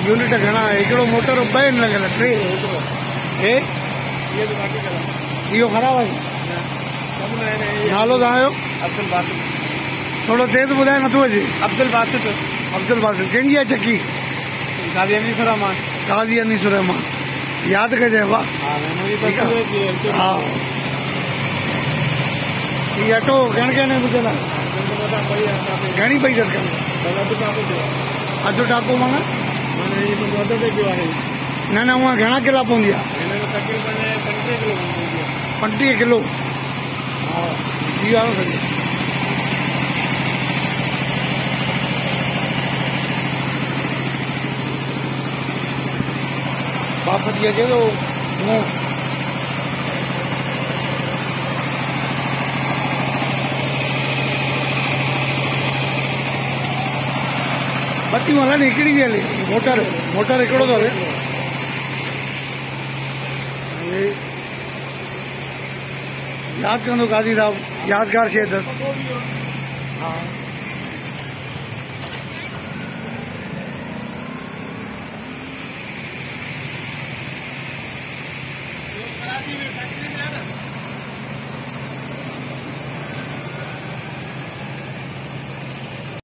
unit घणा हिकिड़ो motor ॿ आहिनि लॻल 3 हे इहो ख़राबु आहे नालो तव्हांजो अब्दुल बासित थोरो तेज़ ॿुधाए नथो अचे अब्दुल बासित कंहिंजी आहे चकी गाजी अनीसुर रहमान काज़ी अनीसुर रहमान यादि कजे वाह हा ये अटो घणे ॿुधल आहे घणी पई दरकार अधु टाको माना न न उहा घणा किला पवंदी आहे 35 किलो हा थी वियो सॼो बाप थी अचे थो मुंहुं बत्तियूं हलनि हिकिड़ी थी हले मोटर हिकिड़ो थो हले यादि कंदो गाज़ी साहब यादगार शइ अथसि हा फैक्ट्री